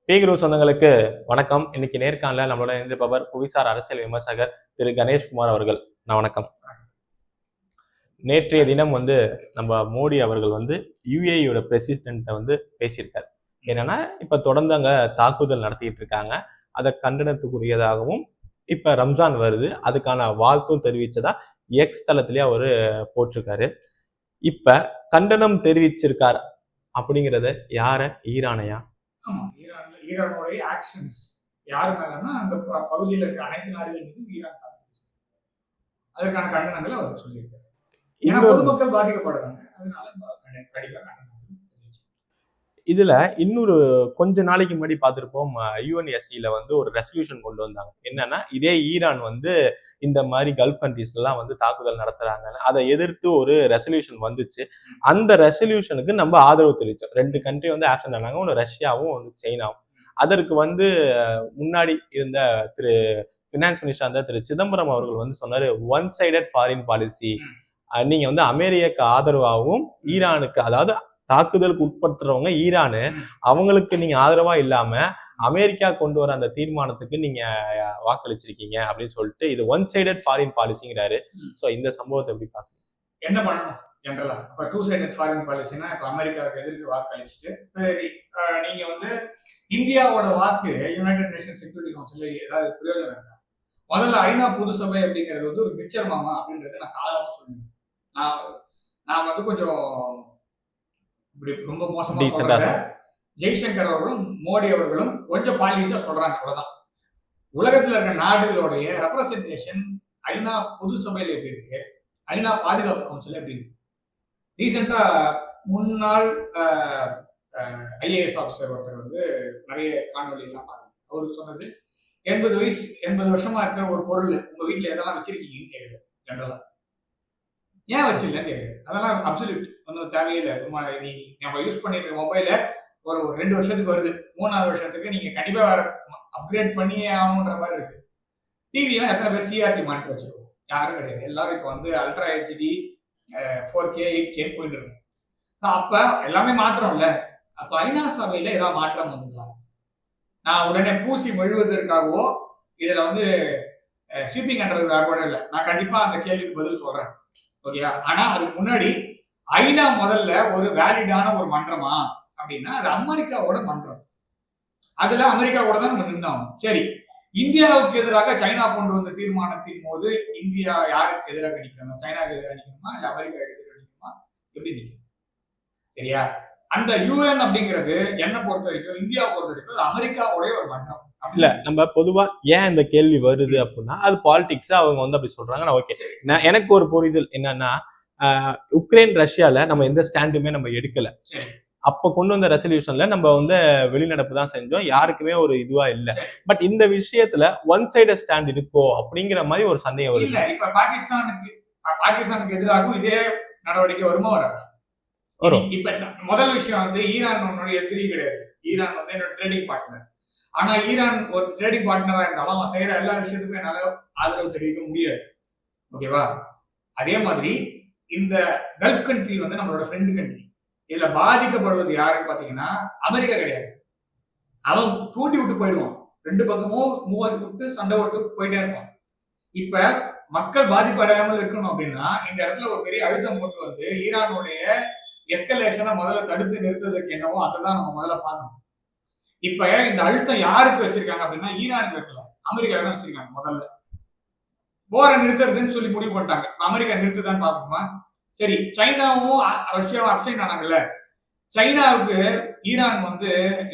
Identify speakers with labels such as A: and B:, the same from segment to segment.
A: குரு சொந்தங்களுக்கு வணக்கம். இன்னைக்கு நேர்காணல நம்மளோட இணைந்திருப்பவர் புவிசார் அரசியல் விமர்சகர் திரு கணேஷ்குமார் அவர்கள். வணக்கம். நேற்றைய தினம் நம்ம மோடி அவர்கள் யுஏஇயோட பிரசிடென்ட்டை பேசியிருக்காரு. என்னன்னா இப்ப தொடர்ந்து அங்க தாக்குதல் நடத்திட்டு இருக்காங்க. அதை கண்டனத்துக்குரியதாகவும் இப்ப ரம்ஜான் வருது, அதுக்கான வாழ்த்தும் தெரிவிச்சதா எக்ஸ் தளத்திலேயே அவரு போட்டிருக்காரு. இப்ப கண்டனம் தெரிவிச்சிருக்கார் அப்படிங்கிறத யார? ஈரானையா?
B: ஈரானுடைய ஆக்ஷன்ஸ் யாரு மேலன்னா அந்த பகுதியில் இருக்க அனைத்து நாடுகள் மீதும் ஈரான் தாக்குதல், அதற்கான கண்டனங்களை அவர் சொல்லியிருக்காரு. ஏன்னா பொதுமக்கள் பாதிக்கப்படுறாங்க, அதனால கண்டிப்பா கண்டனம்.
A: இதுல இன்னொரு கொஞ்ச நாளைக்கு முன்னாடி பார்த்திருப்போம், யுஎன்எஸ்சில ஒரு ரெசல்யூஷன் கொண்டு வந்தாங்க. என்னன்னா இதே ஈரான் இந்த மாதிரி கல்ஃப் கண்ட்ரீஸ்ல எல்லாம் தாக்குதல் நடத்துறாங்க, அதை எதிர்த்து ஒரு ரெசல்யூஷன் வந்துச்சு. அந்த ரெசல்யூஷனுக்கு நம்ம ஆதரவு தெரிவிச்சோம். 2 கண்ட்ரி ஆக்ஷன் ஆனாங்க, ஒன்று ரஷ்யாவும் ஒன்று சைனாவும். அதற்கு முன்னாடி இருந்த ஃபினான்ஸ் மினிஸ்டர் அந்த திரு சிதம்பரம் அவர்கள் சொன்னாரு, ஒன் சைடட் ஃபாரின் பாலிசி. நீங்க அமெரிக்க ஆதரவாகவும் ஈரானுக்கு, அதாவது தாக்குதலுக்கு உட்படுத்துறவங்க ஈரானு, அவங்களுக்கு நீங்க ஆதரவா இல்லாம அமெரிக்கா கொண்டு வர அந்த தீர்மானத்துக்கு நீங்க வாக்களிச்சிருக்கீங்க அப்படின்னு சொல்லிட்டு இது ஒன் சைடட் ஃபாரின் பாலிசிங்கிறாரு. சோ இந்த சம்பவத்தை எப்படி பாக்குறீங்க?
B: என்ன பண்ணணும் ஜெனரலா? இப்ப டூ சைடட் ஃபாரின் பாலிசினா இப்ப அமெரிக்காவுக்கு எதிர்த்து வாக்களிச்சுட்டு நீங்க இந்தியாவோட வாக்கு யுனைடெட் நேஷன் செக்யூரிட்டி கவுன்சில் ஏதாவது பிரயோஜனம் இருக்கா? முதல்ல ஐநா பொது சபை அப்படிங்கிறது ஒரு மிச்சர் மாமா அப்படின்றது நான் காலமா சொல்லுவேன். நான் கொஞ்சம் இப்படி ரொம்ப மோசமா சொல்றாங்க. ஜெய்சங்கர் அவர்களும் மோடி அவர்களும் கொஞ்சம் பாலிஷா சொல்றாங்க, அவ்வளவுதான். உலகத்துல இருக்க நாடுகளுடைய ரெப்ரசன்டேஷன் ஐநா பொது சபையில எப்படி இருக்கு, ஐநா பாதுகாப்பு கவுன்சில் எப்படி இருக்கு? ரீசெண்டா முன்னாள் ஐஏஎஸ் ஆஃபீஸர் ஒருத்தர் நிறைய காணொலி எல்லாம் பாருங்க. அவருக்கு சொன்னது 80 வருஷமா இருக்கிற ஒரு பொருள் உங்க வீட்டுல எதெல்லாம் வச்சிருக்கீங்கன்னு கேக்குது. ஜெனரலா ஏன் வச்சிடலன்னு கேக்குது. அதெல்லாம் அப்சல்யூட் ஒன்றும் தேவையில்லை. நீ நம்ம யூஸ் பண்ணிருக்க மொபைல ஒரு 2 வருஷத்துக்கு வருது, 3ஆவது வருஷத்துக்கு நீங்க கண்டிப்பா வேற அப்கிரேட் பண்ணியே ஆகணுன்ற மாதிரி இருக்கு. டிவிலாம் எத்தனை பேர் சிஆர்டி மானிட்டர் வச்சிருக்கோம்? யாரும் கிடையாது. எல்லாரும் இப்போ அல்ட்ரா ஹெச்டி 4K 8K போயிட்டு இருக்கும். அப்ப எல்லாமே மாத்திரம் இல்ல. அப்ப ஐநா சபையில ஏதாவது மாற்றம் வந்துதான் நான் உடனே பூசி மெழுவதற்காகவோ இதுல ஸ்வீப்பிங் பண்றதுக்காக கூட இல்லை. நான் கண்டிப்பா அந்த கேள்விக்கு பதில் சொல்றேன், ஓகேயா? ஆனா அதுக்கு முன்னாடி ஐநா முதல்ல ஒரு வேலிடான ஒரு மன்றமா அப்படின்னா அது அமெரிக்காவோட மன்றம். அதுல அமெரிக்காவோட தான் நம்ம நின்னோம். சரி, இந்தியாவுக்கு எதிராக சைனா கொண்டு வந்த தீர்மானத்தின் போது இந்தியா யாருக்கு எதிராக நிற்கணும்? சைனாவுக்கு எதிராக நிற்கணுமா இல்ல அமெரிக்காவுக்கு எதிராக நிற்கணுமா? எப்படி நிற்கணும்? சரியா? அந்த யூஎன் அப்படிங்கிறது என்ன பொறுத்த வரைக்கும், இந்தியாவை பொறுத்த வரைக்கும் அமெரிக்காவுடைய ஒரு மன்றம்.
A: இல்ல, நம்ம பொதுவா ஏன் இந்த கேள்வி வருது அப்படின்னா அது பாலிடிக்ஸ். அவங்க அப்படி சொல்றாங்க. ஓகே, எனக்கு ஒரு புரிதல் என்னன்னா, உக்ரைன் ரஷ்யால நம்ம எந்த ஸ்டாண்டுமே நம்ம எடுக்கல. அப்ப கொண்டு வந்த ரெசல்யூஷன்ல நம்ம வெளிநடப்பு தான் செஞ்சோம், யாருக்குமே ஒரு இதுவா இல்ல. பட் இந்த விஷயத்துல ஒன் சைடு ஸ்டாண்ட் இருக்கோ அப்படிங்கிற மாதிரி ஒரு சந்தேகம் வருது.
B: இல்ல, இப்ப பாகிஸ்தானுக்கு எதிராகவும் இதே நடவடிக்கை வருமா வராது? இப்ப முதல் விஷயம் ஈரான் உன்னுடைய எதிரி கிடையாது. ஈரான் என்னோட ட்ரேடிங் பார்ட்னர். ஆனா ஈரான் ஒரு ட்ரேடிங் பார்ட்னரா இருந்தாலும் அவன் செய்யற எல்லா விஷயத்துக்கும் என்னால ஆதரவு தெரிவிக்க முடியாது, ஓகேவா? அதே மாதிரி இந்த கல்ஃப் கண்ட்ரி நம்மளோட ஃப்ரெண்ட் கண்ட்ரி. இதுல பாதிக்கப்படுவது யாருன்னு பாத்தீங்கன்னா அமெரிக்கா கிடையாது. அவன் தூண்டி விட்டு போயிடுவான், 2 பக்கமும் மூவாதி விட்டு சண்டை விட்டு போயிட்டே இருப்பான். இப்ப மக்கள் பாதிப்படையாமல் இருக்கணும் அப்படின்னா இந்த இடத்துல ஒரு பெரிய அழுத்தம் கொண்டு ஈரானுடைய எஸ்கலேஷனை முதல்ல தடுத்து நிறுத்துவதற்கு என்னவோ அதுதான் நம்ம முதல்ல பார்க்கணும். இப்ப இந்த அழுத்தம் யாருக்கு வச்சிருக்காங்க அப்படின்னா ஈரானுக்கு வைக்கல, அமெரிக்காவுக்கு வச்சிருக்காங்க. முதல்ல போரை நிறுத்துறதுன்னு சொல்லி முடிவு பண்ணிட்டாங்க. அமெரிக்கா நிறுத்துதான் பார்க்கணுமா? சரி, சைனாவும் ரஷ்யாவும் அப்சைன் ஆனாங்கல்ல. சைனாவுக்கு ஈரான்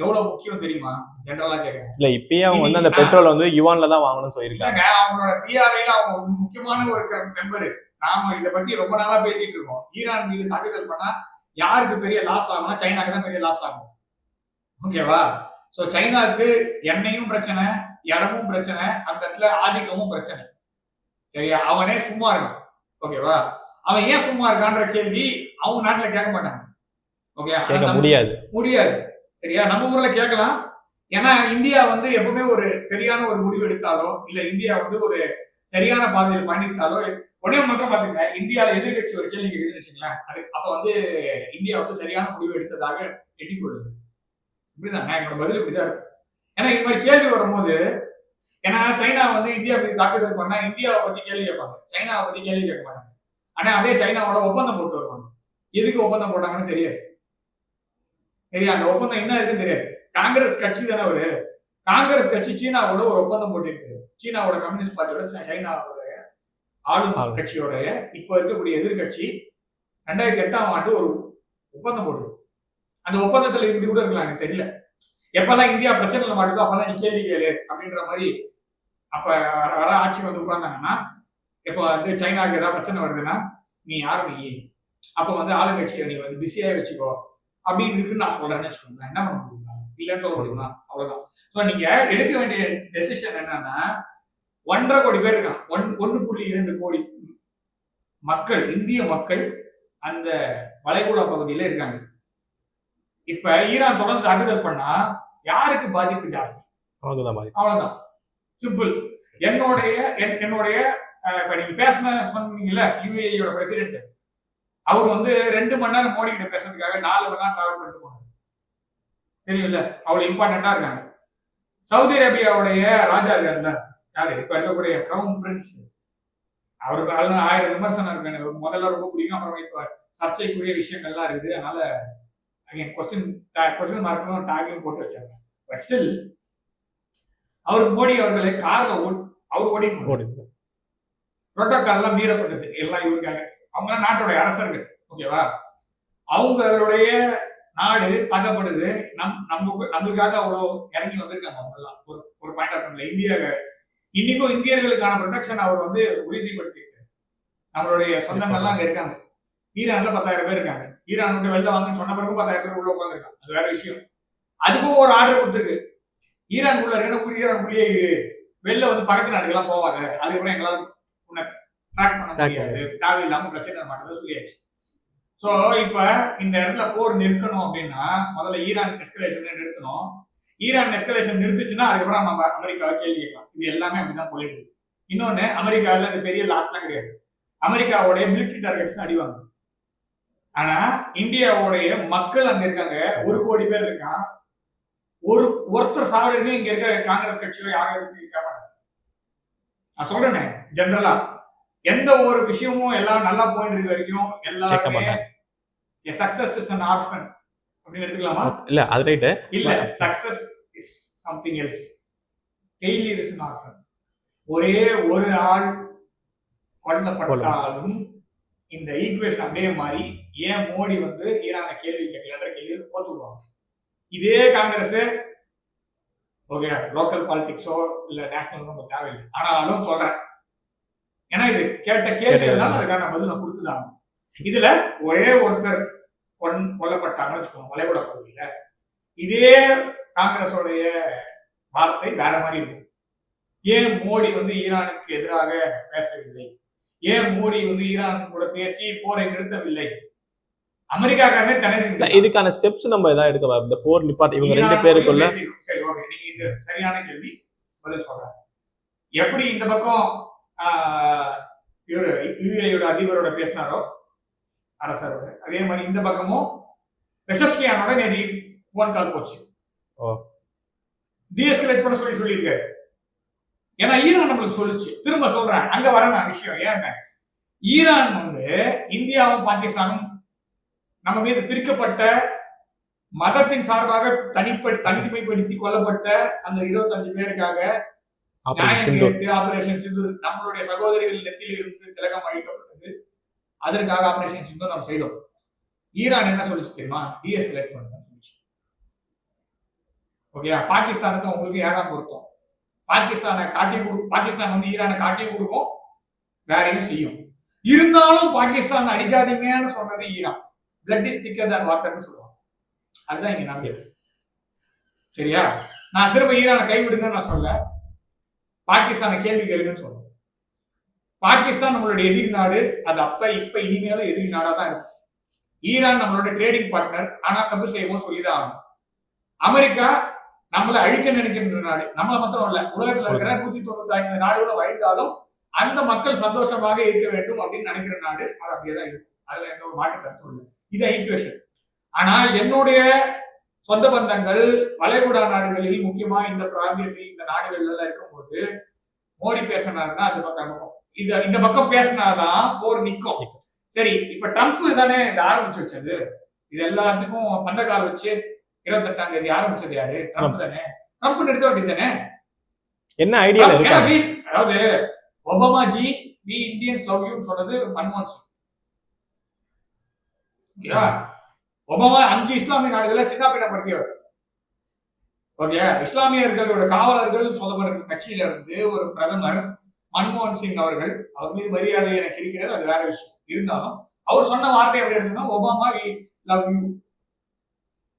B: எவ்வளவு முக்கியம் தெரியுமா? ஜெனரலா கேட்கிறேன்.
A: இல்ல, இப்பயே அவங்க அந்த பெட்ரோல் யுவான்ல தான் வாங்கணும்னு சொல்லியிருக்காங்க.
B: அவங்களோட பிஆர்ஐல அவங்க முக்கியமான ஒரு மெம்பர். நாம இதை பத்தி ரொம்ப நாளா பேசிட்டு இருக்கோம். ஈரான் மீது தாக்குதல் பண்ணா யாருக்கு பெரிய லாஸ் ஆகும்னா சைனாக்கு தான் பெரிய லாஸ் ஆகும், ஓகேவா? சோ சைனாக்கு எண்ணெயும் பிரச்சனை, இடமும் பிரச்சனை, அந்த இடத்துல ஆதிக்கமும் பிரச்சனை. சரியா? அவனே சும்மா இருக்கான், ஓகேவா? அவன் ஏன் சும்மா இருக்கான்ற கேள்வி அவங்க நாட்டுல கேட்க மாட்டாங்க, ஓகே? முடியாது. சரியா? நம்ம ஊர்ல கேட்கலாம். ஏன்னா இந்தியா எப்பவுமே ஒரு சரியான ஒரு முடிவு எடுத்தாலோ இல்ல இந்தியா ஒரு சரியான பாதையில் பயணித்தாலோ உடனே மட்டும் பாத்துங்க, இந்தியாவில எதிர்கட்சி ஒரு கேள்வி கேக்குதுன்னு வச்சுங்களேன், அது அப்ப இந்தியா சரியான முடிவு எடுத்ததாக எண்ணிக்கொள்ளுது. இப்படிதான் என்னோட பதில் இப்படிதான் இருக்கும். ஏன்னா இது மாதிரி கேள்வி வரும்போது, ஏன்னா சைனா வந்து இந்தியா மீது தாக்குதல் பண்ணா இந்தியாவை பத்தி கேள்வி கேட்பாங்க, சைனாவை பத்தி கேள்வி கேட்க மாட்டாங்க. ஆனா அதே சைனாவோட ஒப்பந்தம் போட்டு வருவாங்க. எதுக்கு ஒப்பந்தம் போட்டாங்கன்னு தெரியாது. சரியா? அந்த ஒப்பந்தம் என்ன இருக்குன்னு தெரியாது. காங்கிரஸ் கட்சி தானே அவரு. காங்கிரஸ் கட்சி சீனாவோட ஒரு ஒப்பந்தம் போட்டிருக்கு. சீனாவோட கம்யூனிஸ்ட் பார்ட்டியோட சைனாவோட ஆளும் கட்சியோட இப்ப இருக்கக்கூடிய எதிர்கட்சி 2008ஆம் ஆண்டு ஒரு ஒப்பந்தம் போடுது. அந்த ஒப்பந்தத்துல இப்படி கூட இருக்கலாம், எனக்கு தெரியல. எப்பெல்லாம் இந்தியா பிரச்சனைல மாட்டுதோ அப்பெல்லாம் நீ கேள்வி கேளு அப்படின்ற மாதிரி. அப்ப வர ஆட்சி வந்து உட்கார்ந்தாங்கன்னா, இப்ப வந்து சைனாக்கு ஏதாவது பிரச்சனை வருதுன்னா நீ யார் நீ, அப்ப வந்து ஆளுங்கட்சியை நீ வந்து பிஸியா வச்சுக்கோ அப்படின்னு இருக்குன்னு நான் சொல்றேன்னு வச்சுக்கோங்க. என்ன பண்ண முடியுமா? இல்லைன்னு சொல்ல முடியுமா? அவ்வளவுதான். சோ நீங்க எடுக்க வேண்டிய டெசிஷன் என்னன்னா, 1.5 கோடி பேர் இருக்கான். 1.2 கோடி மக்கள், இந்திய மக்கள் அந்த வளைகுடா பகுதியில இருக்காங்க. இப்ப ஈரான் தொடர்ந்து தாக்குதல் பண்ணா யாருக்கு பாதிப்பு ஜாஸ்தி? அவ்வளவுதான், சிம்பிள். என்னுடைய இப்ப நீங்க பேசின சொன்னீங்கல்ல, யுஏஇயோட பிரசிடென்ட், அவர் வந்து 2 மணி நேரம் மோடி கிட்ட பேசுறதுக்காக 4 மணி நேரம் டிராவல் பண்ணிட்டு போனாங்க. தெரியும்ல, அவ்வளவு இம்பார்ட்டன்டா இருக்காங்க. சவுதி அரேபியாவுடைய ராஜா இருக்காருல்ல, யாரு இப்ப இருக்கக்கூடிய கிரவுன் பிரின்ஸ், அவருக்கு அதுல 1000 விமர்சனம் இருக்கு. எனக்கு முதல்ல ரொம்ப பிடிக்கும், அப்புறம் இப்ப சர்ச்சைக்குரிய விஷயங்கள்லாம் இருக்குது. அதனால கொஸ்டின் மார்க்கும் டாகையும் போட்டு வச்சாங்க. பட் ஸ்டில் அவர் மோடி அவர்களை கார்ல அவர் ஓடி புரோட்டோகால் எல்லாம் மீறப்பட்டது எல்லாம் இவருக்காக. அவங்க நாட்டுடைய அரசர்கள், ஓகேவா? அவங்களுடைய நாடு தாக்கப்படுது, நம்மளுக்காக அவ்வளவு இறங்கி வந்திருக்காங்க. அவங்க எல்லாம் ஒரு பாயிண்ட் ஆஃப் டைம்ல இந்தியா இன்னைக்கும் இந்தியர்களுக்கான ப்ரொடெக்ஷன் அவர் வந்து உறுதிப்படுத்தி, நம்மளுடைய சொந்தங்கள்லாம் அங்க இருக்காங்க. ஈரான்ல 10,000 பேர் இருக்காங்க. ஈரான் விட்டு வெளில வாங்கன்னு சொன்ன பிறகு 10,000 பேர் உள்ள உட்காந்துருக்காங்க. அது வேற விஷயம். அதுக்கும் ஒரு ஆர்டர் கொடுத்துருக்கு, ஈரான் உள்ள ஈரானுக்குள்ளேயே இரு, வெளில வந்து பக்கத்து நாட்டுக்கெல்லாம் போவாங்க, அதுக்கப்புறம் எங்களால் உன்னை ட்ராக் பண்ண முடியாது, தேவையில்லாம பிரச்சனை மாட்டதை சொல்லியாச்சு. சோ இப்ப இந்த இடத்துல போர் நிற்கணும் அப்படின்னா முதல்ல ஈரான் எஸ்கலேஷன் நிறுத்தணும். ஈரான் எஸ்கலேஷன் நிறுத்துச்சுன்னா அதுக்கப்புறம் நம்ம அமெரிக்காவை கேள்வி கேட்கலாம். இது எல்லாமே அப்படிதான் போயிட்டு இருக்கு. இன்னொன்னு, அமெரிக்காவில் இது பெரிய லாஸ்ட்லாம் கிடையாது. அமெரிக்காவுடைய மிலிட்டரி டார்கெட்ஸ் அடிவாங்க. ஆனா இந்தியாவுடைய மக்கள் அங்க இருக்காங்க, 1 கோடி பேர் இருக்கான். ஒருத்தர் சாவடிக்கு இங்க இருக்க காங்கிரஸ் கட்சியோ யாரும் கேட்க மாட்டாங்க. நான் சொல்றேனே, ஜெனரலா எந்த ஒரு விஷயமும் எல்லாம் நல்லா போயிட்டு இருக்க வரைக்கும் எல்லாருமே சக்சஸ் இஸ் an orphan அப்படின்னு எடுத்துக்கலாமா?
A: இல்ல அது ரைட்.
B: இல்ல, success is something else. Failure is an orphan. ஒரே ஒரு ஆள் கொல்லப்பட்டாலும் இந்த ஈக்குவேஷன் அப்படியே மாறி ஏன் மோடி வந்து ஈரானை கேள்வி கேட்கலன்ற கேள்வி போத்துடுவாங்க. இதே காங்கிரஸ் ஓகே, லோக்கல் பாலிடிக்ஸோ இல்ல நேஷனல் நமக்கு தேவையில்லை, ஆனாலும் சொல்றேன், ஏன்னா இது கேட்ட கேள்வினால அதுக்கான பதில் நான் கொடுத்துதான். இதுல ஒரே ஒருத்தர் கொல்லப்பட்டாங்கன்னு வச்சுக்கோங்க வளைகுடா பகுதியில, இதே காங்கிரஸோடைய வார்த்தை வேற மாதிரி இருக்கும். ஏன் மோடி வந்து ஈரானுக்கு எதிராக பேசவில்லை, ஏன் மோடி வந்து ஈரான் கூட பேசி போரை நிறுத்தவில்லை, அமெரிக்காக்காரனே தனியாக
A: இதுக்கான ஸ்டெப்ஸ் நம்ம ஏதாவது எடுக்க, இந்த போர் நிப்பாட் இவங்க 2 பேருக்குள்ள.
B: சரி, ஓகே, நீங்க இந்த சரியான கேள்வி பதில் சொல்றேன். எப்படி இந்த பக்கம் இவரு யுஏஇயோட அதிபரோட பேசினாரோ அரசரோட, அதே மாதிரி இந்த பக்கமும் பெஷஸ்கியானோட நேதி போன் கால் போச்சு, டிஎஸ்கலேட் பண்ண சொல்லியிருக்காரு. ஏன்னா ஈரான் நம்மளுக்கு சொல்லுச்சு. திரும்ப சொல்றேன், அங்க வர நான் விஷயம் ஏங்க, ஈரான் வந்து இந்தியாவும் பாகிஸ்தானும் நம்ம மீது திரிக்கப்பட்ட மதத்தின் சார்பாக தனிமைப்படுத்தி கொல்லப்பட்ட அந்த 25 பேருக்காக ஆபரேஷன் சிந்தூர், நம்மளுடைய சகோதரிகள் நெத்தியில் இருந்து திலகம் அழிக்கப்பட்டது, அதற்காக ஆபரேஷன் சிந்தூர் நாம் செய்தோம். ஈரான் என்ன சொல்லிச்சு தெரியுமா? டிஎஸ்கலேட் பண்ண சொல்லிச்சு. ஓகே, பாகிஸ்தானுக்கு உங்களுக்கு ஏகாம் பொருத்தம். பாகிஸ்தான் வந்து ஈரானை காட்டி கொடுக்கும், வேறையும் செய்யும். இருந்தாலும் பாகிஸ்தான் அடிக்காதீங்கன்னு சொன்னது ஈரான். பிளட் இஸ் திக்கர் than வாட்டர்னு சொல்லுவாங்க. அதுதான் இங்க நடந்தது. சரியா? நான் திரும்ப ஈரானை கைவிடுங்கன்னு நான் சொல்ல, பாகிஸ்தானை கேள்வி கேளுங்கன்னு சொல்றேன். பாகிஸ்தான் நம்மளுடைய எதிரி நாடு, அது அப்ப இப்ப இனிமேலும் எதிரி நாடா தான் இருக்கும். ஈரான் நம்மளுடைய ட்ரேடிங் பார்ட்னர், ஆனா தப்பு செய்வோம் சொல்லிதான் ஆகும். அமெரிக்கா நம்மளை அழிக்க நினைக்கின்ற நாடு, நம்மள மாத்திரம் இல்ல, உலகத்துல இருக்கிற 195 நாடுகளை வழிந்தாலும் அந்த மக்கள் சந்தோஷமாக இருக்க வேண்டும் அப்படின்னு நினைக்கிற நாடு அது அப்படியேதான் இருக்கும். அதுல எந்த ஒரு மாற்று கருத்தும் இல்லை. இது ஈக்குவேஷன். ஆனா என்னுடைய சொந்த பந்தங்கள் வளைகுடா நாடுகளில் முக்கியமா இந்த பிராந்தியத்தில் இந்த நாடுகள்ல எல்லாம் இருக்கும்போது மோடி பேசினாருன்னா அது பக்கம் இருக்கும். இந்த பக்கம் பேசினாதான் போர் நிக்கும். சரி, இப்ப ட்ரம்ப் தானே இதை ஆரம்பிச்சு வச்சது. இது எல்லாத்துக்கும் பந்தக்கால் வச்சு 28ஆம் தேதி ஆரம்பிச்சது யாரு? ட்ரம்ப் தானே. ட்ரம்ப் நிறுத்த வேண்டியது தானே.
A: என்ன ஐடியால இருக்காங்க?
B: அதாவது Obama G we Indians love you சொன்னது மன்மோகன் சிங். ஒபாமா 5 இஸ்லாமிய நாடுகளை சின்னாபின்னப்படுத்தியவர். ஓகே, இஸ்லாமியர்களோட காவலர்கள் சொல்லப்படுற கட்சியில இருந்து ஒரு பிரதமர் மன்மோகன் சிங் அவர்கள், அவர் மீது மரியாதை எனக்கு இருக்கிறது, அது வேற விஷயம். இருந்தாலும் அவர் சொன்ன வார்த்தை எப்படி இருக்குன்னா ஒபாமா வி லவ் யூ.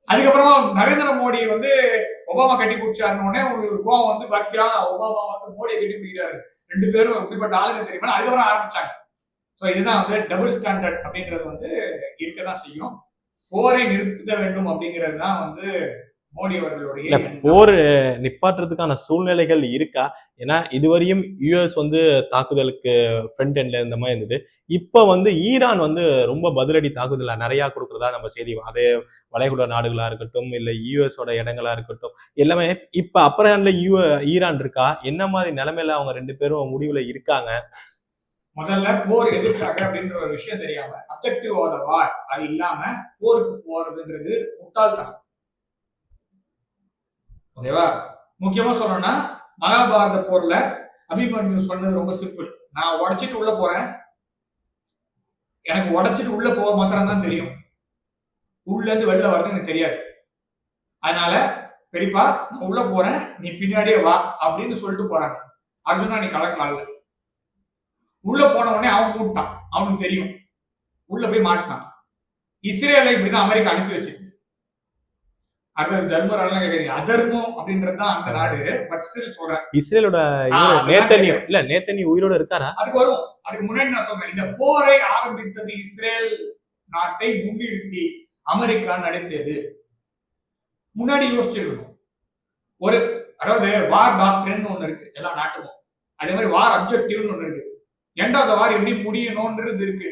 B: அதுக்கப்புறமா நரேந்திர மோடி வந்து ஒபாமா கட்டி பிடிச்சாருன்னு உடனே உங்களுக்கு கோவம் வந்து பாத்தியா ஒபாமா வந்து மோடியை கட்டி பிடிக்கிறாரு, 2 பேரும் எப்படிப்பட்ட ஆளுங்க தெரியுமா, அதுக்கப்புறம் ஆரம்பிச்சாங்க. ஸோ இதுதான் வந்து டபுள் ஸ்டாண்டர்ட் அப்படின்றது வந்து இருக்கதான் செய்யும். போரை நிறுத்த வேண்டும் அப்படிங்கிறது தான் வந்து மோடி அவர்களுடைய.
A: போர் நிப்பாட்டுறதுக்கான சூழ்நிலைகள் இருக்கா? ஏன்னா இதுவரையும் யுஎஸ் வந்து தாக்குதலுக்கு ஃப்ரண்ட் எண்ட்ல இருந்த மாதிரி இருந்தது. இப்ப வந்து ஈரான் வந்து ரொம்ப பதிலடி தாக்குதல நிறைய கொடுக்கறதா நம்ம செய்தி, அதே வளைகுடா நாடுகளா இருக்கட்டும், இல்ல யுஎஸோட இடங்களா இருக்கட்டும், எல்லாமே இப்ப அப்புறம் ஈரான் இருக்கா? என்ன மாதிரி நிலைமையில அவங்க 2 பேரும் முடிவுல இருக்காங்க?
B: முதல்ல போர் எதிர்க்காக அப்படின்ற ஒரு விஷயம் தெரியாம அப்ஜெக்டிவோட வார் அது இல்லாம போருக்கு போறதுன்றது முட்டாள்தனம். ஓகேவா? முக்கியமா சொல்லணும்னா மகாபாரத போர்ல அபிமன்யு சொன்னது ரொம்ப சிம்பிள். நான் உடைச்சிட்டு உள்ள போறேன், எனக்கு உடைச்சிட்டு உள்ள போக மாத்திரம் தான் தெரியும், உள்ள இருந்து வெளில வர்றது எனக்கு தெரியாது. அதனால பெரியப்பா நான் உள்ள போறேன், நீ பின்னாடியே வா அப்படின்னு சொல்லிட்டு போறாங்க. அர்ஜுனா நீ கலக்கலாம்ல. உள்ள போன உடனே அவன் மூட்டான், அவனுக்கு தெரியும், உள்ள போய் மாட்டினான். இஸ்ரேலை இப்படிதான் அமெரிக்கா அனுப்பி வச்சிருக்கு. அடுத்தது தர்மராலாம் கேக்குறீங்க, அதர்மம் அப்படின்றதுதான் அந்த நாடு. பட் ஸ்டில் சொல்றேன்,
A: இஸ்ரேலோட நேத்தனி உயிரோட இருக்காரா?
B: அதுக்கு வரும். அதுக்கு முன்னாடி நான் சொல்றேன், இந்த போரை ஆரம்பித்தது இஸ்ரேல் நாட்டை முன்னிறுத்தி அமெரிக்கா நடத்தியது. முன்னாடி யோசிச்சிருக்கணும். ஒரு அதாவது வார் டாக்டரின் ஒண்ணு இருக்கு எல்லா நாட்டுக்கும், அதே மாதிரி வார் அப்ஜெக்டிவ்னு ஒண்ணு இருக்கு. எண்ட் ஆஃப் த வார் எப்படி முடியணும்ன்றது இருக்கு.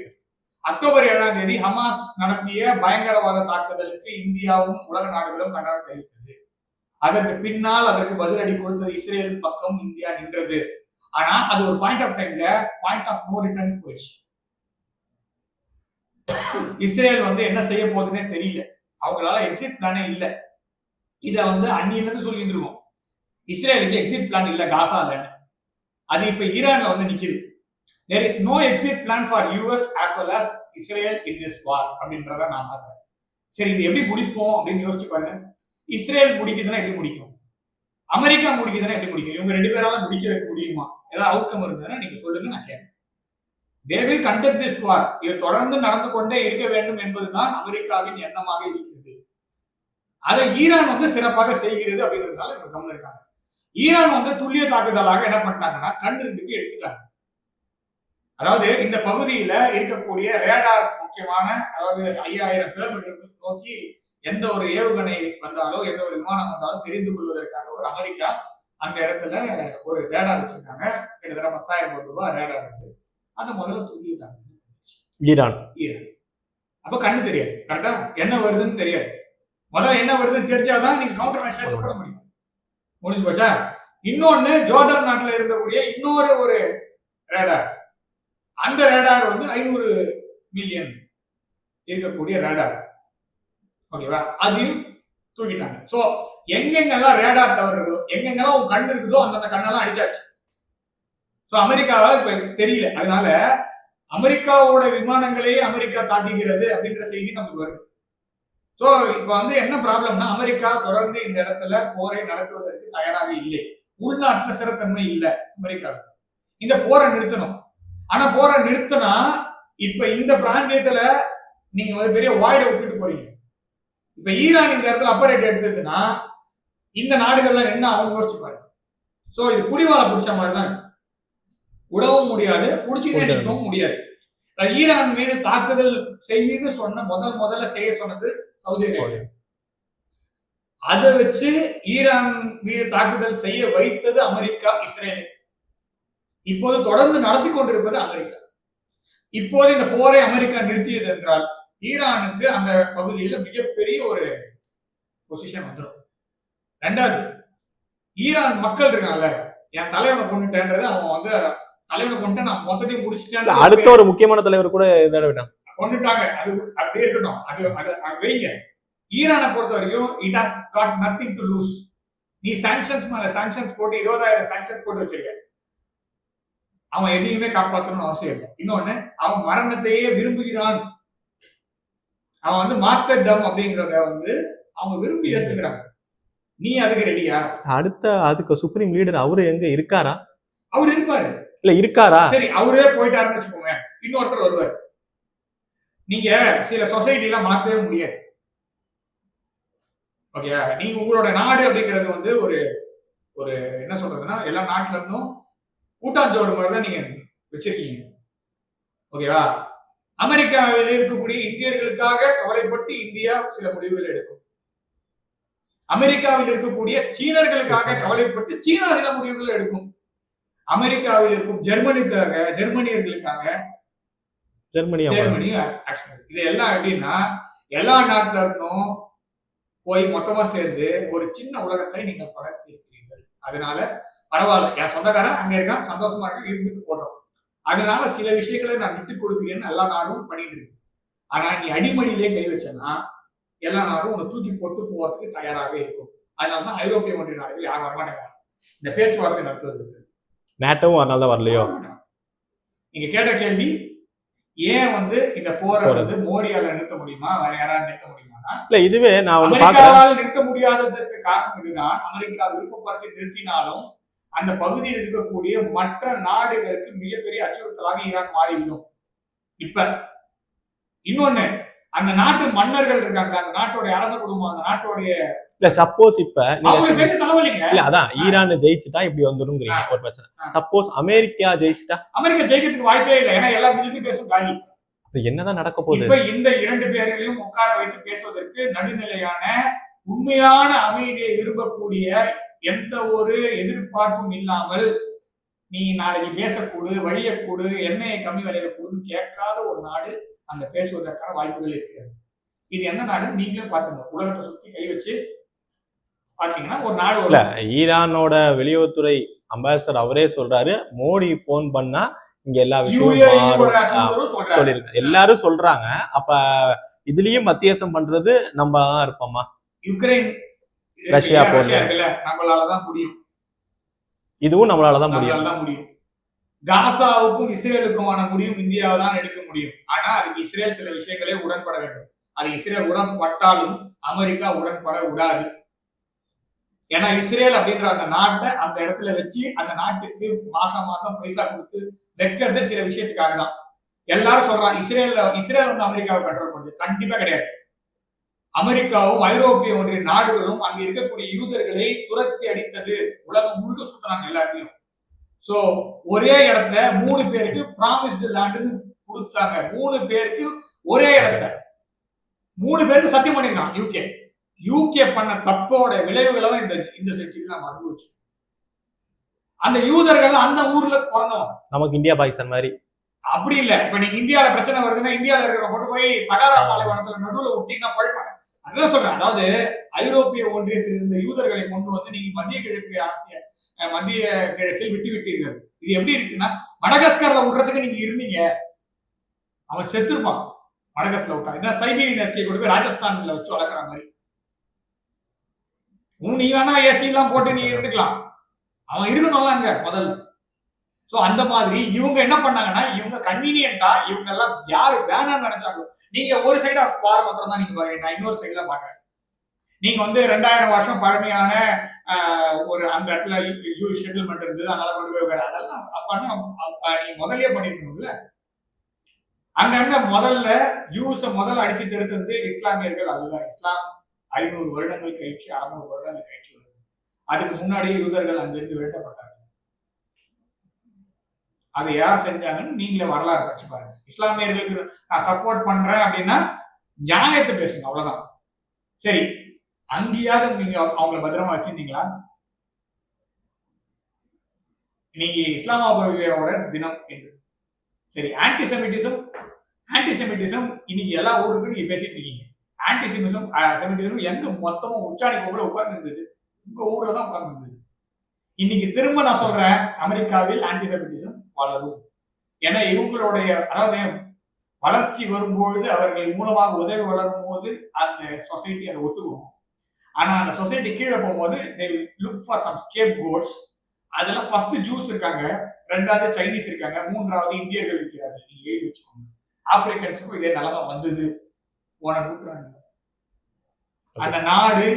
B: அக்டோபர் 7ஆம் தேதி ஹமாஸ் நடத்திய பயங்கரவாத தாக்குதலுக்கு இந்தியாவும் உலக நாடுகளும் கண்டனம் தெரிவித்தது. அதற்கு பின்னால் அதற்கு பதிலடி கொடுத்தது இஸ்ரேல் பக்கம் இந்தியா நின்றது. ஆனா அது ஒரு பாயிண்ட் ஆஃப் டைம்ல பாயிண்ட் ஆஃப் நோ ரிட்டர்ன் போயிடுச்சு. இஸ்ரேல் வந்து என்ன செய்ய போகுதுன்னே தெரியல, அவங்களால எக்ஸிட் பிளானே இல்ல. இத வந்து அன்னில இருந்து சொல்லிட்டு இருக்கோம், இஸ்ரேலுக்கு எக்ஸிட் பிளான் இல்ல காசால. அது இப்ப ஈரான்ல வந்து நிக்குது. There is no exit plan for US as well as Israel in this war அப்படின்றத நான் பார்க்கிறேன். சரி, இது எப்படி முடிப்போம் அப்படின்னு யோசிச்சு பாருங்க. இஸ்ரேல் முடிக்குதுன்னா எப்படி முடிக்கும், அமெரிக்கா முடிக்குதுன்னா எப்படி முடிக்கும், இவங்க 2 பேரால முடிக்க வைக்க முடியுமா? ஏதாவது அவுட்கம் இருந்ததுன்னா நீங்க சொல்லுங்க, நான் கேட்கிறேன். They will conduct this war. இது தொடர்ந்து நடந்து கொண்டே இருக்க வேண்டும் என்பதுதான் அமெரிக்காவின் எண்ணமாக இருக்கிறது. அதை ஈரான் வந்து சிறப்பாக செய்கிறது அப்படின்றதுனால இவங்க கவனம் இருக்காங்க. ஈரான் வந்து துல்லிய தாக்குதலாக என்ன பண்ணிட்டாங்கன்னா கண் 2க்கு எடுத்துட்டாங்க. அதாவது இந்த பகுதியில இருக்கக்கூடிய ரேடார் முக்கியமான, அதாவது 5000 கிலோமீட்டர் நோக்கி எந்த ஒரு ஏவுகணை வந்தாலோ எந்த ஒரு விமானம் வந்தாலும் தெரிந்து கொள்வதற்காக ஒரு அமெரிக்கா அந்த இடத்துல ஒரு ரேடார் வச்சிருக்காங்க. கிட்டத்தட்ட 10,000 கோடி ரூபாய் ரேடார் இருக்கு. அதை முதல்ல துல்லியத்தாங்க ஈரான். அப்ப கண்ணு தெரியாது, கரெக்டா என்ன வருதுன்னு தெரியாது. முதல்ல என்ன வருதுன்னு தெரிஞ்சாதான் நீங்க கவுண்டர் மெஷர்ஸ் போட முடியும். முடிஞ்சு போச்சா? இன்னொன்னு ஜோர்டன் நாட்டுல இருக்கக்கூடிய இன்னொரு ஒரு ரேடார், அந்த ரேடார் வந்து 500 மில்லியன் இருக்கக்கூடிய ரேடார். ஓகேவா? அதையும் தூக்கிட்டாங்க. சோ எங்கெங்கெல்லாம் ரேடார் டவர் இருக்குதோ, எங்கெங்கெல்லாம் உங்க கண்ணு இருக்குதோ அந்த கண்ணெல்லாம் அடிச்சாச்சு. சோ அமெரிக்காவால இப்ப தெரியல. அதனால அமெரிக்காவோட விமானங்களே அமெரிக்கா தாக்குகிறது அப்படின்ற செய்தி நமக்கு வருது. சோ இப்ப வந்து என்ன ப்ராப்ளம்னா, அமெரிக்கா தொடர்ந்து இந்த இடத்துல போரை நடத்துவதற்கு தயாராக இல்லை. உள்நாட்டுல ஸ்திரத்தன்மை இல்லை அமெரிக்கா. இந்த போரை நிறுத்தணும். ஆனா போரை நிறுத்தினா இப்ப இந்த பிராந்தியத்துல நீங்க ஒரு பெரிய வாய்டை விட்டுட்டு போறீங்க. இப்ப ஈரான் இந்த இடத்துல அப்பரேட் எடுத்ததுன்னா இந்த நாடுகள்லாம் என்ன அவங்க யோசிச்சு பாருங்க. சோ இது புடிவாளை பிடிச்ச மாதிரி தான், உடவும் முடியாது, புடிச்சுட்டே நிற்கவும் முடியாது. ஈரான் மீது தாக்குதல் செய்யுன்னு சொன்ன முதல்ல செய்ய சொன்னது சவுதி அரேபியா. அதை வச்சு ஈரான் மீது தாக்குதல் செய்ய வைத்தது அமெரிக்கா, இஸ்ரேல். இப்போது தொடர்ந்து நடத்தி கொண்டிருப்பது அமெரிக்கா. இப்போது இந்த போரை அமெரிக்கா நிறுத்தியது என்றால் ஈரானுக்கு அந்த பகுதியில் மிகப்பெரிய பொசிஷன் வந்துடும். ரெண்டாவது, ஈரான் மக்கள் இருக்காங்கல்ல, என் தலைவனை கொண்டுட்டேன்றது அவன் வந்து தலைவனை கொண்டு நான் மொத்தத்தையும் முடிச்சுட்டேன்.
A: அடுத்த ஒரு முக்கியமான தலைவர் கூட
B: கொண்டுட்டாங்க. அது அப்படியே இருக்கட்டும். அது வைங்க. ஈரானை பொறுத்த வரைக்கும் it has got nothing to lose. நீ சாங்ஷன்ஸ் மேல சாங்ஷன்ஸ் போட்டு 20,000 சாங்ஷன் போட்டு வச்சிருக்க. அவன் எதையுமே காப்பாற்றணும்னு அவசியம் இல்லை. இன்னொன்னு, அவன் மரணத்தையே விரும்புகிறான். அவன் வந்து மார்த்தடம் அப்படிங்கிறத வந்து அவங்க விரும்பி ஏத்துக்கிறாங்க. நீ அதுக்கு ரெடியா?
A: அதுக்கு சுப்ரீம் லீடர் அவரு எங்க இருக்காரா?
B: அவர் இருப்பாரு.
A: இல்ல இருக்காரா?
B: சரி, அவரே போயிட்டாருன்னு வச்சுக்கோங்க, இன்னொருத்தர் வருவார். நீங்க சில சொசைட்டி எல்லாம் மாற்றவே முடியாது. ஓகே, நீங்க உங்களோட நாடு அப்படிங்கிறது வந்து ஒரு ஒரு என்ன சொல்றதுன்னா, எல்லா நாட்டுல இருந்தும் கூட்டாஞ்சோறு மாதிரி தான் நீங்க வச்சிருக்கீங்க. ஓகேவா? அமெரிக்காவில் இருக்கக்கூடிய இந்தியர்களுக்காக கவலைப்பட்டு இந்தியா சில முடிவுகள் எடுக்கும். அமெரிக்காவில் இருக்கக்கூடிய சீனர்களுக்காக கவலைப்பட்டு சீனா சில முடிவுகள் எடுக்கும். அமெரிக்காவில் இருக்கும் ஜெர்மனியர்களுக்காக ஜெர்மனி ஆக்ஷன். இது எல்லாம் எப்படின்னா, எல்லா நாட்டுல இருந்தும் போய் மொத்தமா சேர்ந்து ஒரு சின்ன உலகத்தை நீங்கள் படைத்து இருக்கிறீர்கள். அதனால பரவாயில்ல, என் சொந்தக்காரன் அங்க இருக்கான், சந்தோஷமா இருக்கு, இருந்துட்டு போட்டோம். அதனால சில விஷயங்களை நான் விட்டு கொடுக்கிறேன்னு எல்லா நாடும் பண்ணிட்டு இருக்கு. ஆனா நீ அடிமடியிலே கை வச்சனா எல்லா நாடும் உன்னை தூக்கி போட்டு போறதுக்கு தயாராக இருக்கும். அதனாலதான் ஐரோப்பிய ஒன்றிய நாடுகள் யாரும் வரமாட்டாங்க இந்த பேச்சுவார்த்தை நடத்துவதற்கு.
A: நேட்டோவும் அதனால தான் வரலையோ?
B: நீங்க கேட்ட கேள்வி, ஏன் வந்து இந்த போரை வந்து மோடியால நிறுத்த முடியுமா, வேற யாராவது நிறுத்த முடியுமா?
A: இல்ல, இதுவே நான்
B: அமெரிக்காவால் நிறுத்த முடியாததற்கு காரணம் இதுதான். அமெரிக்கா விருப்பப்பட்டு நிறுத்தினாலும் அந்த பகுதியில் இருக்கக்கூடிய மற்ற நாடுகளுக்கு மிகப்பெரிய அச்சுறுத்தலாக ஈரான் மாறிவிடும். இப்ப இன்னொன்னு, அந்த நாட்டு மன்னர்கள் இருக்காங்க, அந்த நாட்டுடைய அரச குடும்பம், அந்த நாட்டுடைய
A: இல்ல சப்போஸ் இப்ப
B: பெரிய தலைவலிங்க.
A: இல்ல அதான் ஈரான் ஜெயிச்சுட்டா இப்படி வந்துருங்கிறீங்க ஒரு பிரச்சனை. Suppose America ஜெயிச்சுட்டா?
B: அமெரிக்கா ஜெயிக்கிறதுக்கு வாய்ப்பே இல்லை. ஏன்னா எல்லா மிலிட்டரி பேசும் காலி.
A: என்னதான் நடக்க போகுது?
B: இப்ப இந்த இரண்டு பேர்களையும் உட்கார வைத்து பேசுவதற்கு நடுநிலையான உண்மையான அமைதியை விரும்பக்கூடிய எந்த ஒரு எதிர்பார்ப்பும் இல்லாமல், நீ நாளைக்கு பேசக்கூடு, வழியக்கூடு, எண்ணெயை கம்மி விலையில கூடுன்னு கேட்காத ஒரு நாடு அங்க பேசுவதற்கான வாய்ப்புகள் இருக்கிறது. இது என்ன நாடு நீங்களே பாத்துங்க. உலகத்தை சுத்தி கை வச்சு பாத்தீங்கன்னா ஒரு நாடு.
A: இல்ல, ஈரானோட வெளியுறவுத்துறை அம்பாசிடர் அவரே சொல்றாரு, மோடி போன் பண்ணா இங்க எல்லா விஷயமும் சொல்லிருக்காங்க, எல்லாரும் சொல்றாங்க. அப்ப இதுலயும் மத்தியஸ்தம் பண்றது நம்ம தான் இருப்போமா?
B: யுக்ரைன்
A: ரஷ்யா
B: இருக்குல்ல, நம்மளாலதான் முடியும்.
A: இதுவும் நம்மளாலதான் முடியும்.
B: காசாவுக்கும் இஸ்ரேலுக்குமான முடியும் இந்தியாவை தான் எடுக்க முடியும். ஆனா அதுக்கு இஸ்ரேல் சில விஷயங்களே உடன்பட வேண்டும். அது இஸ்ரேல் உடன்பட்டாலும் அமெரிக்கா உடன்பட விடாது. ஏன்னா இஸ்ரேல் அப்படின்ற அந்த நாட்டை அந்த இடத்துல வச்சு அந்த நாட்டுக்கு மாசம் மாசம் பைசா கொடுத்து வைக்கிறது சில விஷயத்துக்காக தான். எல்லாரும் சொல்றாங்க இஸ்ரேல் வந்து அமெரிக்காவை கண்ட்ரோல் பண்ணுது. கண்டிப்பா கிடையாது. அமெரிக்காவும் ஐரோப்பிய ஒன்றிய நாடுகளும் அங்க இருக்கக்கூடிய யூதர்களை துரத்தி அடித்தது. உலகம் முழுக்க சுத்தினாங்க எல்லாத்தையும். சோ ஒரே இடத்த 3 பேருக்கு ப்ராமிஸ்டு லேண்ட்னு கொடுத்தாங்க. 3 பேருக்கு ஒரே இடத்த 3 பேருக்கு சத்தியம் பண்ணிருக்காங்க. யூகே பண்ண தப்போட விளைவுகளை இந்த செஞ்சுக்கு நம்ம அனுபவிச்சோம். அந்த யூதர்கள் அந்த ஊர்ல பிறந்தவங்க.
A: நமக்கு இந்தியா பாகிஸ்தான் மாதிரி
B: அப்படி இல்ல. இப்ப நீங்க இந்தியாவில பிரச்சனை வருதுன்னா இந்தியாவில இருக்கிற கொண்டு போய் சகாரா பாலைவனத்துல நடுவுல விட்டீங்கன்னா பழப்பாங்க. அதான் சொல்றேன். அதாவது ஐரோப்பிய ஒன்றியத்தில் இருந்த யூதர்களை கொண்டு வந்து நீங்க மத்திய கிழக்கில் விட்டு விட்டீர்கள். இது எப்படி இருக்குன்னா, மடகஸ்கர்ல விடுறதுக்கு நீங்க இருந்தீங்க, அவன் செத்துருப்பான். மடகஸ்கர்ல விட்டா என்ன சைபீரியன் எஸ்கே கொண்டு போய் ராஜஸ்தான்ல வச்சு வளர்க்குற மாதிரி. நீ வேணா ஏசி எல்லாம் போட்டு நீ இருந்துக்கலாம், அவன் இருக்கணும்ல அங்க முதல்ல. சோ அந்த மாதிரி இவங்க என்ன பண்ணாங்கன்னா, இவங்க கன்வீனியன்டா இவங்க எல்லாம் யாரு வேணாம்னு நினைச்சாங்க. நீங்க ஒரு சைடு ஆஃப் வார் மாத்திரம் தான் நீங்க பாருங்க, நான் இன்னொரு சைடுல பாக்குறேன். நீங்க வந்து 2000 வருஷம் பழமையான ஒரு அந்த இடத்துல ஜூஸ் செட்டில்மெண்ட் இருந்தது, அதனால கொண்டு போய் அதெல்லாம் நீங்க முதல்லயே பண்ணிருக்கணும்ல. அங்க இருந்த முதல்ல முதல்ல அடிச்சு திருத்தது இஸ்லாமியர்கள் அல்ல. இஸ்லாம் 500 வருடங்கள் கழிச்சு 600 வருடங்கள் கழிச்சு வருது. அதுக்கு முன்னாடியே யூதர்கள் அங்கிருந்து விரட்டப்பட்டாங்க. அதை யார் செஞ்சாங்கன்னு நீங்களே வரலாறு படிச்சு பாருங்க. இஸ்லாமியர்களுக்கு நான் சப்போர்ட் பண்றேன் அப்படின்னா நியாயத்தை பேசுங்க, அவ்வளவுதான். சரி, அங்கேயாவது நீங்க அவங்களை பத்திரமா வச்சிருந்தீங்களா? நீங்க இஸ்லாமாபாவியோட தினம் என்று சரி, ஆன்டிசெமிட்டிசம் இன்னைக்கு எல்லா ஊருக்கும் நீங்க பேசிட்டு இருக்கீங்க. ஆன்டிசிமிசம் செமிட்டிசம் எங்க மொத்தமும் உச்சாணி கோப்புல உட்கார்ந்து இருந்தது, உங்க ஊர்ல தான் உட்கார்ந்து இருந்தது. இன்னைக்கு திரும்ப நான் சொல்றேன், அமெரிக்காவில் ஆன்டிசெமிட்டிசம் வளரும். ஏன்னா இவங்களுடைய அதாவது வளர்ச்சி வரும்பொழுது அவர்கள் மூலமாக உதவி வளரும் போது அந்த சொசைட்டி அதை ஒத்துக்கும். ஆனா அந்த சொசைட்டி கீழே போகும்போது they will look for some scapegoats. அதுல ஃபர்ஸ்ட் ஜூஸ் இருக்காங்க, ரெண்டாவது சைனீஸ் இருக்காங்க, மூன்றாவது இந்தியர்கள் இருக்கிறார்கள். நீங்க எழுதி வச்சுக்கோங்க. ஆப்பிரிக்கன்ஸுக்கும் இதே நிலைமை வந்தது போன நூற்றாண்டு. அந்த நாடு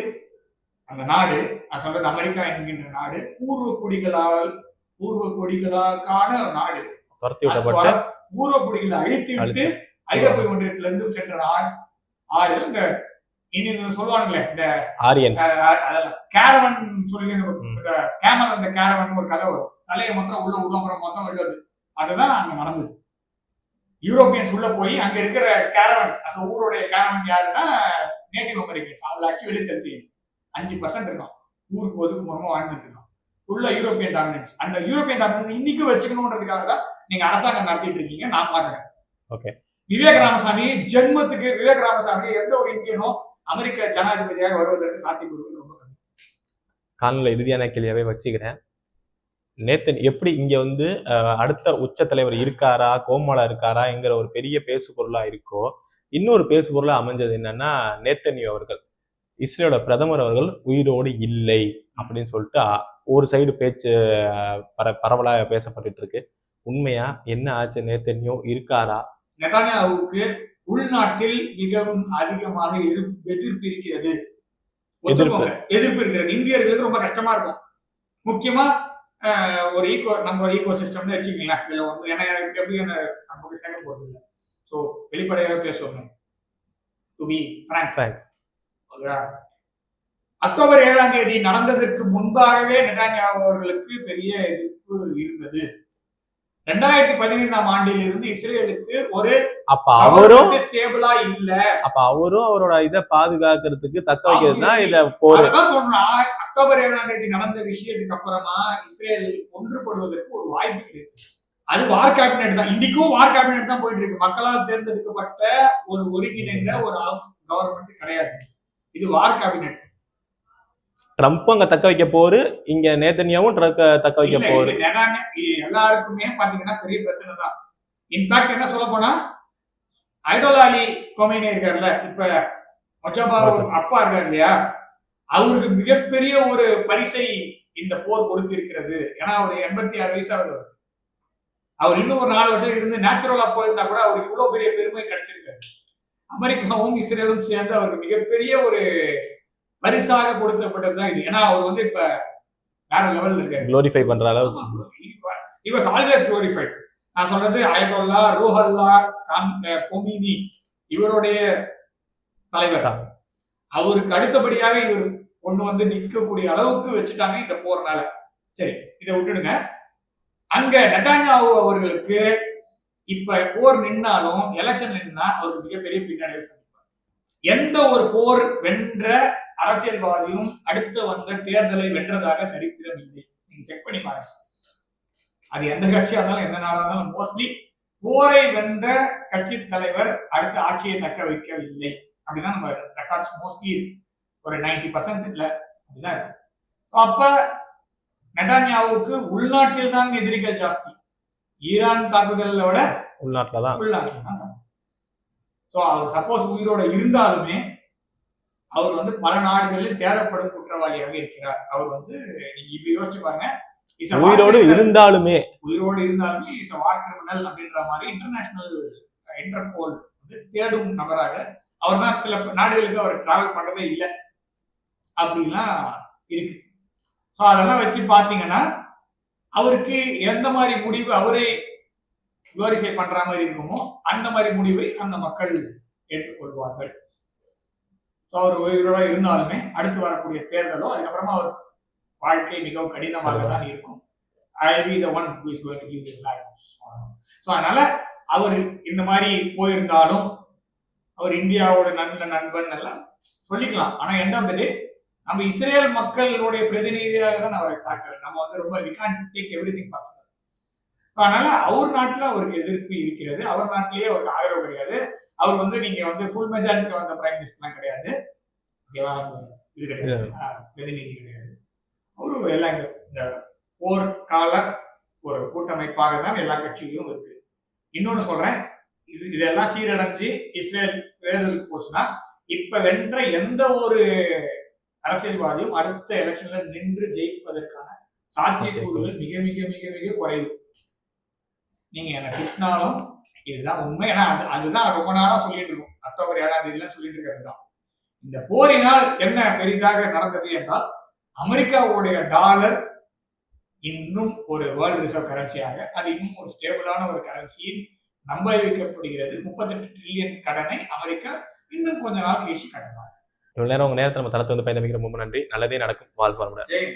B: நான் சொல்றது அமெரிக்கா என்கின்ற நாடு பூர்வ குடிகளாக்கான நாடு. பூர்வ குடிகளை அழித்து விட்டு ஐரோப்பிய ஒன்றியத்திலிருந்து சென்ற ஆடு இந்த இன்னும் சொல்லுவாங்களே இந்த கேரவன் சொல்லி கேமல் அந்த கேரவன் ஒரு கதை வரும், தலையை மொத்தம் உள்ள உடம்புறம் மொத்தம் உள்ளது. அதுதான் அங்க நடந்தது. யூரோப்பியன்ஸ் உள்ள போய் அங்க இருக்கிற கேரவன், அந்த ஊருடைய கேரவன் யாருன்னா நேட்டிவ் அமெரிக்கன்ஸ். அவங்களை அச்சு வெளித்தருத்தி 5% இருக்கான், ஊருக்கு ஒதுக்குமுறமா வாழ்ந்துட்டு இருக்கான். உள்ள யூரோப்பியன் டாமினன்ஸ். அந்த யூரோப்பியன் டாமினன்ஸ் இன்னைக்கு வச்சுக்கணும்ன்றதுக்காக தான் நீங்க அரசாங்கம் நடத்திட்டு இருக்கீங்க, நான் பாக்குறேன். ஓகே, விவேக் ராமசாமி ஜென்மத்துக்கு விவேக் ராமசாமி எந்த ஒரு இந்தியனும் அமெரிக்க ஜனாதிபதியாக வருவதற்கு சாத்தியப்படுவது ரொம்ப கம்மி.
A: காணொலி இறுதியான கேள்வியாவே வச்சுக்கிறேன். நேத்தன் எப்படி இங்க வந்து அடுத்த உச்ச தலைவர் இருக்காரா, கோமாளா இருக்காரா என்கிற ஒரு பெரிய பேசு பொருளா இருக்கோ, இன்னொரு பேசு பொருளா அமைஞ்சது என்னன்னா நேத்தன்யாஹூ அவர்கள், இஸ்ரேலோட பிரதமர் அவர்கள் உயிரோடு இல்லை அப்படின்னு சொல்லிட்டு ஒரு சைடு பேச்சு பரவலாக பேசப்பட்டு இருக்கு. உண்மையா என்ன ஆச்சு? நேத்தன்யாஹூ இருக்காரா?
B: நெதன்யாஹூவுக்கு உள்நாட்டில் மிகவும் அதிகமாக எதிர்ப்பு இருக்கிறது. எதிர்ப்பு இருக்கிறது. இந்தியர்களுக்கு ரொம்ப கஷ்டமா இருக்கும். முக்கியமா ஒரு நம்ம ஈகோ சிஸ்டம்னு வச்சுக்கலாம். இதுல வந்து ஏன்னா எப்படி நமக்கு சேர்க்க போறது இல்லை. ஸோ வெளிப்படையாக பேசணும். டு பி ஃப்ராங்க், அக்டோபர் 7ஆம் தேதி நடந்ததற்கு முன்பாகவே நெதன்யாஹூ அவர்களுக்கு பெரிய எதிர்ப்பு இருந்தது. 2015ஆம் ஆண்டில் இருந்து இஸ்ரேலுக்கு ஒரு அவரும் ஸ்டேபிளா இல்ல.
A: அப்ப அவரும் அவரோட இதை பாதுகாக்கிறதுக்கு தக்க வைக்கிறது தான் இத போர்.
B: சொன்னா அக்டோபர் 7ஆம் தேதி நடந்த விஷயத்துக்கு அப்புறமா இஸ்ரேல் ஒன்றுபடுவதற்கு ஒரு வாய்ப்பு இருக்கு. அது வார் கேபினெட் தான். இன்னைக்கும் வார் கேபினெட் தான் போயிட்டு இருக்கு. மக்களால் தேர்ந்தெடுக்கப்பட்ட ஒரு ஒருங்கிணைந்த ஒரு கவர்மெண்ட் கிடையாது. இது வார் கேபினெட்.
A: ட்ரம்ப் அங்க தக்க வைக்க போரு, இங்க நேதன்யாவும் தக்க வைக்க போரு.
B: எல்லாருக்குமே பாத்தீங்கன்னா பெரிய பிரச்சனை தான். இன்ஃபேக்ட் என்ன சொல்ல போனா ஐடோலா அலி கொமைனி இருக்காருல்ல, இப்ப மொஜாபா அப்பா இருக்காரு இல்லையா, அவருக்கு மிகப்பெரிய ஒரு பரிசை இந்த போர் கொடுத்திருக்கிறது. ஏன்னா அவர் 86 வயசாவது. அவர் இன்னும் ஒரு 4 வருஷம் இருந்து நேச்சுரலா போயிருந்தா கூட அவருக்கு இவ்வளவு பெரிய பெருமை கிடைச்சிருக்காரு. அமெரிக்காவும் இஸ்ரேலும் சேர்ந்து அவருக்கு மிகப்பெரிய ஒரு பரிசாக கொடுக்கப்பட்டதுதான் இது. ஏன்னா அவர் வந்து இப்ப வேற லெவல்ல இருக்காரு,
A: குளோரிஃபை பண்ற அளவுக்கு.
B: He was always glorified. நான் சொல்றது அயதொல்லா ரூஹல்லா கொமீனி இவருடைய தலைவர். அவருக்கு அடுத்தபடியாக இவர் கொண்டு வந்து நிற்கக்கூடிய அளவுக்கு வச்சுட்டாங்க இந்த போர்னால. சரி, இதை விட்டுடுங்க. அங்க நெதன்யாஹூ அவர்களுக்கு இப்ப போர் நின்னாலும், எலெக்ஷன் நின்னா அவருக்கு மிகப்பெரிய பின்னடைவு சந்திப்பார். எந்த ஒரு போர் வென்ற அரசியல்வாதியும் அடுத்து வந்த தேர்தலை வென்றதாக சரித்திரம் இல்லை. நீங்க செக் பண்ணி பாருங்க. அது எந்த கட்சியா இருந்தாலும் எந்த நாடா இருந்தாலும் மோஸ்ட்லி போரை வென்ற கட்சி தலைவர் அடுத்த ஆட்சியை தக்க வைக்கவில்லை. அப்படிதான் நம்ம ரெக்கார்ட்ஸ் மோஸ்ட்லி இருக்கு. ஒரு 90% இல்ல அப்படிதான் இருக்கு. அப்ப நெதன்யாஹூவுக்கு உள்நாட்டில் தான் எதிரிகள் ஜாஸ்தி. ஈரான் தாக்குதலை விட உள்நாட்டில் தான். ஸோ அவர் சப்போஸ் உயிரோட இருந்தாலுமே அவர் வந்து பல நாடுகளில் தேடப்படும் குற்றவாளியாக இருக்கிறார். அவர் வந்து நீங்க இப்படி யோசிச்சு பாருங்க,
A: உயிரோடு இருந்தாலுமே
B: இஸ் a war criminal அப்படின்ற மாதிரி இன்டர்போல் வந்து தேடும் நபராக அவர் தான். சில நாடுகளுக்கு அவர் டிராவல் பண்றதே இல்லை அப்படின்லாம் இருக்கு. ஸோ அதெல்லாம் வச்சு பாத்தீங்கன்னா அவருக்கு எந்த மாதிரி முடிவு அவரே குளோரிஃபை பண்ற மாதிரி இருக்குமோ அந்த மாதிரி முடிவை அந்த மக்கள் ஏற்றுக்கொள்வார்கள். ஸோ அவர் உயிரோட இருந்தாலுமே அடுத்து வரக்கூடிய தேர்தலோ அதுக்கப்புறமா அவர் வாழ்க்கை மிகவும் கடினமாக தான் இருக்கும். I'll be the one who is going to give you bad news. So அதனால அவர் இந்த மாதிரி போயிருந்தாலும் அவர் இந்தியாவோட நல்ல நண்பன் எல்லாம் சொல்லிக்கலாம். ஆனா எந்த வந்து நம்ம இஸ்ரேல் மக்களுடைய பிரதிநிதியாக தான் அவரை பார்க்கிறேன். நம்ம வந்து ரொம்ப we can't take everything personal. அதனால அவர் நாட்டுல அவருக்கு எதிர்ப்பு இருக்கிறது. அவர் நாட்டிலேயே அவருக்கு ஆதரவு கிடையாது. அவர் வந்து நீங்க வந்து ஃபுல் மெஜாரிட்டி வந்த பிரைம் மினிஸ்டர்லாம் கிடையாது. ஓகேவா? இது கிடையாது. பிரதிநிதி கிடையாது. அவரு எல்லாம் இந்த போர் கால ஒரு கூட்டமைப்பாக தான் எல்லா கட்சிகளும் இருக்கு. இன்னொன்னு சொல்றேன், இதெல்லாம் சீரடைஞ்சு இஸ்ரேல் தேர்தலுக்கு போச்சுன்னா, இப்ப வென்ற எந்த ஒரு அரசியல்வாதியும் அடுத்த எலெக்ஷன்ல நின்று ஜெயிப்பதற்கான சாத்தியக்கூறுகள் மிக மிக மிக மிக குறைவு. நீங்க என்ன திட்டினாலும் இதுதான் உண்மை. ஏன்னா அதுதான் ரொம்ப நாளா சொல்லிட்டு இருக்கும். அக்டோபர் 7ஆம் தேதியெல்லாம் சொல்லிட்டு இருக்கிறது தான். இந்த போரினால் என்ன பெரிதாக நடந்தது என்றால், அமெரிக்காவுடைய டாலர் இன்னும் ஒரு வேர்ல்டு ரிசர்வ் கரன்சியாக, அது இன்னும் ஒரு ஸ்டேபிளான ஒரு கரன்சியில் நம்ப வைக்கப்படுகிறது. 38 ட்ரில்லியன் கடனை அமெரிக்கா இன்னும் கொஞ்ச நாள் கழிச்சு கடனாங்க.
A: இவ்வளவு நேரம் உங்க நேரத்தை நம்ம தளத்தை வந்து பயந்தமைக்கு ரொம்ப நன்றி. நல்லதே நடக்கும். வாழ்க வளமுடன்.
B: ஜெய்